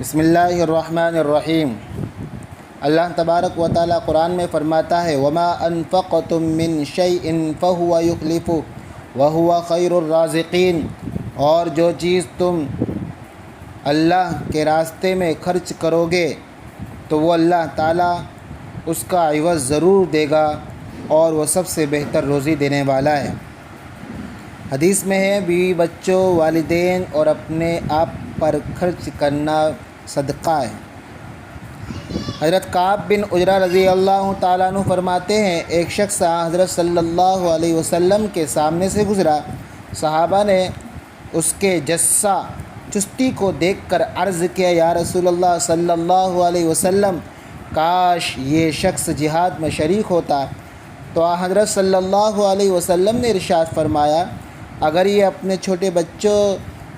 बिस्मिल्लाहिर्रहमानिर्रहीम। अल्लाह तबारक व तआला कुरान में फ़रमाता है, वमा अनफ़क़तुम मिन शैइन फ़हुव युख़्लिफ़ुहु व हुव ख़ैरुर राज़िक़ीन। और जो चीज़ तुम अल्लाह के रास्ते में खर्च करोगे तो वो अल्लाह ताला उसका इवज़ ज़रूर देगा और वो सबसे बेहतर रोज़ी देने वाला है। हदीस में है, बीवी बच्चों, वालिदैन और अपने आप पर खर्च करना सदका है। हज़रत काब बिन उजरा रज़ी अल्लाह ताला अन्हु फरमाते हैं, एक शख्स हज़रत सल्लल्लाहु अलैहि वसल्लम के सामने से गुज़रा। सहाबा ने उसके जस्सा चुस्ती को देखकर अर्ज़ किया, या रसूलल्लाह सल्लल्लाहु अलैहि वसल्लम, काश ये शख्स जिहाद में शरीक होता। तो हज़रत सल्लल्लाहु अलैहि वसल्लम ने इरशाद फरमाया, अगर ये अपने छोटे बच्चों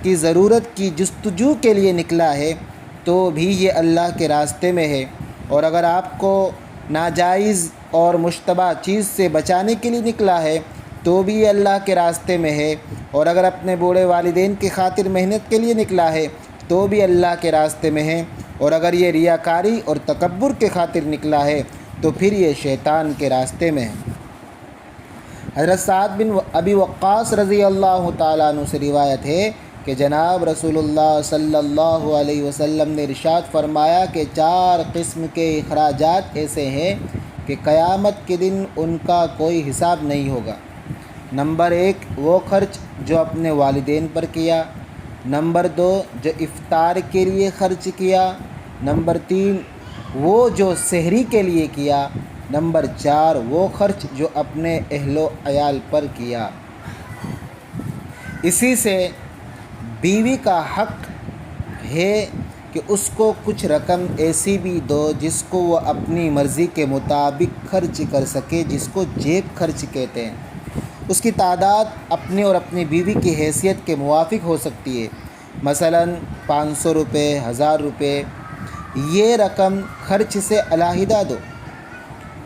की ज़रूरत की जुस्तजू के लिए निकला है तो भी ये अल्लाह के रास्ते में है, और अगर आपको नाजायज़ और मुश्तबा चीज़ से बचाने के लिए निकला है तो भी ये अल्लाह के रास्ते में है, और अगर अपने बूढ़े वालिदैन की खातिर मेहनत के लिए निकला है तो भी अल्लाह के रास्ते में है, और अगर ये रियाकारी और तकब्बुर के खातिर निकला है तो फिर ये शैतान के रास्ते में है। हज़रत साद बिन अबी वक्कास रज़ी अल्लाह ताला अन्हु से रिवायत है कि जनाब रसूलुल्लाह सल्लल्लाहु अलैहि वसल्लम ने इरशाद फरमाया कि 4 किस्म के अखराजात ऐसे हैं कि क़यामत के दिन उनका कोई हिसाब नहीं होगा। नंबर 1, वो खर्च जो अपने वालिदैन पर किया। नंबर 2, जो इफ्तार के लिए खर्च किया। नंबर 3, वो जो सहरी के लिए किया। नंबर 4, वो खर्च जो अपने अहलो अयाल पर किया। इसी से बीवी का हक़ है कि उसको कुछ रकम ऐसी भी दो जिसको वो अपनी मर्ज़ी के मुताबिक खर्च कर सके, जिसको जेब खर्च कहते हैं। उसकी तादाद अपने और अपनी बीवी की हैसियत के मुवाफिक हो सकती है। मसलन 500 रुपये, 1000 रुपये। ये रकम खर्च से अलहदा दो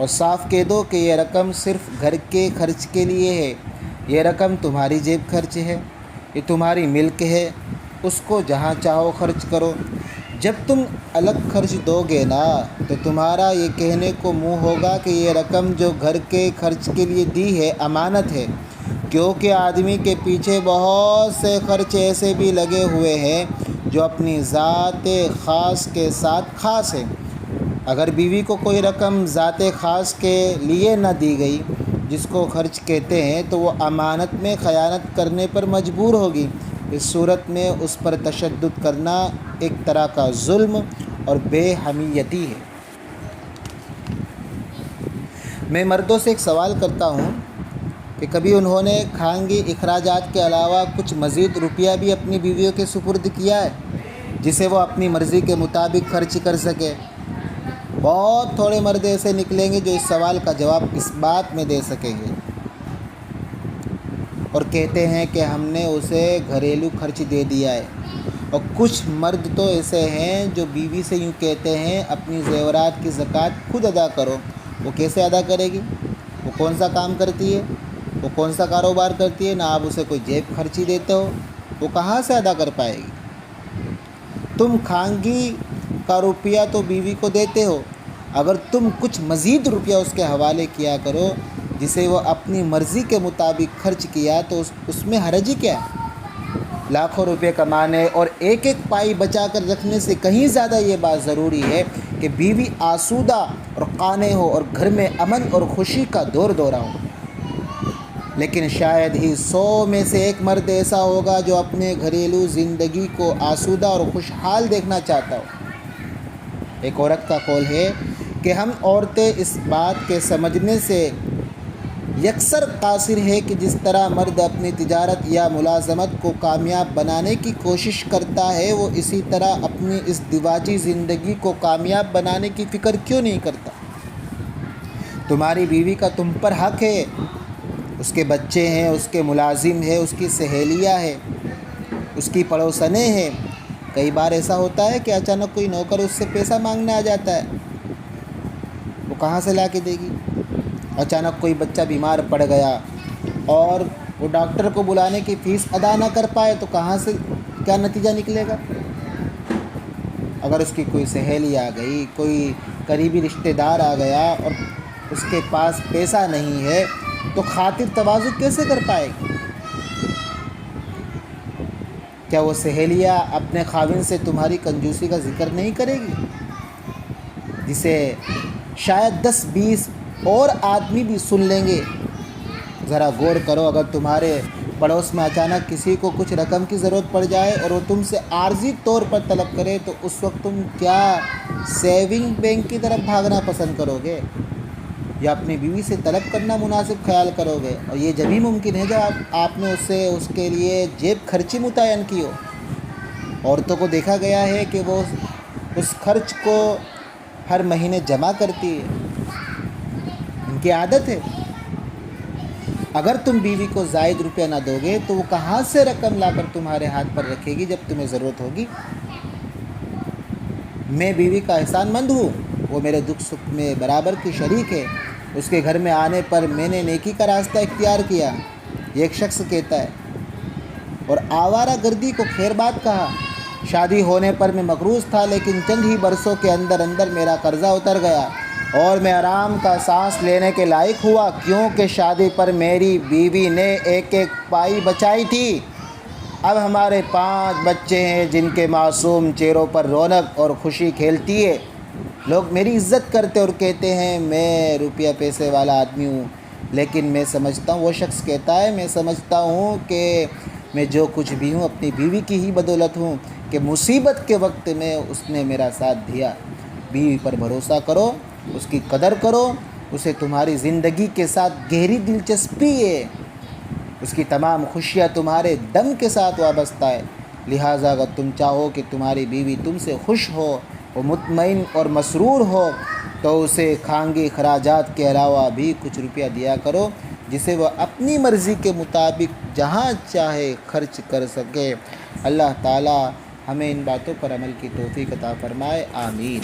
और साफ़ कह दो कि ये रकम सिर्फ़ घर के खर्च के लिए है, ये रकम तुम्हारी जेब खर्च है, ये तुम्हारी मिल्क है, उसको जहाँ चाहो खर्च करो। जब तुम अलग खर्च दोगे ना तो तुम्हारा ये कहने को मुँह होगा कि ये रकम जो घर के खर्च के लिए दी है अमानत है, क्योंकि आदमी के पीछे बहुत से खर्च ऐसे भी लगे हुए हैं जो अपनी ज़ात ख़ास के साथ ख़ास है। अगर बीवी को कोई रकम ज़ात ख़ास के लिए न दी गई जिसको खर्च कहते हैं तो वो अमानत में ख़यानत करने पर मजबूर होगी। इस सूरत में उस पर तशद्दुद करना एक तरह का जुल्म और बेहमीयती है। मैं मर्दों से एक सवाल करता हूँ कि कभी उन्होंने खानगी अखराजात के अलावा कुछ मज़ीद रुपया भी अपनी बीवियों के सुपुर्द किया है जिसे वो अपनी मर्ज़ी के मुताबिक खर्च कर सके? बहुत थोड़े मर्द ऐसे निकलेंगे जो इस सवाल का जवाब इस बात में दे सकेंगे और कहते हैं कि हमने उसे घरेलू खर्च दे दिया है। और कुछ मर्द तो ऐसे हैं जो बीवी से यूँ कहते हैं, अपनी ज़ेवरात की ज़कात खुद अदा करो। वो कैसे अदा करेगी? वो कौन सा काम करती है? वो कौन सा कारोबार करती है? ना आप उसे कोई जेब खर्ची देते हो, वो कहाँ से अदा कर पाएगी? तुम खानगी का रुपया तो बीवी को देते हो, अगर तुम कुछ मज़ीद रुपया उसके हवाले किया करो जिसे वो अपनी मर्ज़ी के मुताबिक खर्च किया तो उसमें हरज ही क्या है? लाखों रुपए कमाने और एक एक पाई बचा कर रखने से कहीं ज़्यादा ये बात ज़रूरी है कि बीवी आसूदा और काने हो और घर में अमन और खुशी का दौर दौरा हो। लेकिन शायद ही 100 में से एक मर्द ऐसा होगा जो अपने घरेलू ज़िंदगी को आसूदा और खुशहाल देखना चाहता हो। एक औरत का कौल है कि हम औरतें इस बात के समझने से यकसर कासिर है कि जिस तरह मर्द अपनी तिजारत या मुलाजमत को कामयाब बनाने की कोशिश करता है, वो इसी तरह अपनी इस दिवाजी ज़िंदगी को कामयाब बनाने की फ़िक्र क्यों नहीं करता? तुम्हारी बीवी का तुम पर हक़ है, उसके बच्चे हैं, उसके मुलाजिम है, उसकी सहेलियाँ हैं, उसकी पड़ोसनें हैं। कई बार ऐसा होता है कि अचानक कोई नौकर उससे पैसा मांगने आ जाता है, वो कहाँ से ला के देगी? अचानक कोई बच्चा बीमार पड़ गया और वो डॉक्टर को बुलाने की फ़ीस अदा ना कर पाए तो कहाँ से क्या नतीजा निकलेगा? اگر اس کی کوئی سہیلی آ گئی، کوئی قریبی رشتہ دار آ گیا اور اس کے پاس پیسہ نہیں ہے تو خاطر تواضع کیسے کر پائے گی؟ کیا وہ سہیلیاں اپنے خاوند سے تمہاری کنجوسی کا ذکر نہیں کرے گی، جسے شاید 10-20 اور آدمی بھی سن لیں گے؟ ذرا غور کرو، اگر تمہارے پڑوس میں اچانک کسی کو کچھ رقم کی ضرورت پڑ جائے اور وہ تم سے عارضی طور پر طلب کرے تو اس وقت تم کیا سیونگ بینک کی طرف بھاگنا پسند کرو گے یا اپنی بیوی سے طلب کرنا مناسب خیال کرو گے؟ اور یہ جبھی ممکن ہے جب آپ نے اس کے لیے جیب خرچی متعین کی ہو۔ عورتوں کو دیکھا گیا ہے کہ وہ اس خرچ کو ہر مہینے جمع کرتی ہے، ان کی عادت ہے۔ اگر تم بیوی کو زائد روپیہ نہ دو گے تو وہ کہاں سے رقم لا کر تمہارے ہاتھ پر رکھے گی جب تمہیں ضرورت ہوگی؟ میں بیوی کا احسان مند ہوں، وہ میرے دکھ سکھ میں برابر کی شریک ہے، اس کے گھر میں آنے پر میں نے نیکی کا راستہ اختیار کیا، یہ ایک شخص کہتا ہے۔ اور آوارہ گردی کو خیر بات کہا۔ شادی ہونے پر میں مقروض تھا، لیکن چند ہی برسوں کے اندر میرا قرضہ اتر گیا اور میں آرام کا سانس لینے کے لائق ہوا، کیونکہ شادی پر میری بیوی نے ایک پائی بچائی تھی۔ اب ہمارے 5 بچے ہیں جن کے معصوم چہروں پر رونق اور خوشی کھیلتی ہے۔ لوگ میری عزت کرتے اور کہتے ہیں میں روپیہ پیسے والا آدمی ہوں، لیکن میں سمجھتا ہوں، وہ شخص کہتا ہے، میں سمجھتا ہوں کہ میں جو کچھ بھی ہوں اپنی بیوی کی ہی بدولت ہوں کہ مصیبت کے وقت میں اس نے میرا ساتھ دیا۔ بیوی پر بھروسہ کرو، اس کی قدر کرو، اسے تمہاری زندگی کے ساتھ گہری دلچسپی ہے، اس کی تمام خوشیاں تمہارے دم کے ساتھ وابستہ ہے۔ لہٰذا اگر تم چاہو کہ تمہاری بیوی تم سے خوش ہو، وہ مطمئن اور مسرور ہو، تو اسے خانگی خراجات کے علاوہ بھی کچھ روپیہ دیا کرو جسے وہ اپنی مرضی کے مطابق جہاں چاہے خرچ کر سکے۔ اللہ تعالی ہمیں ان باتوں پر عمل کی توفیق عطا فرمائے، آمین۔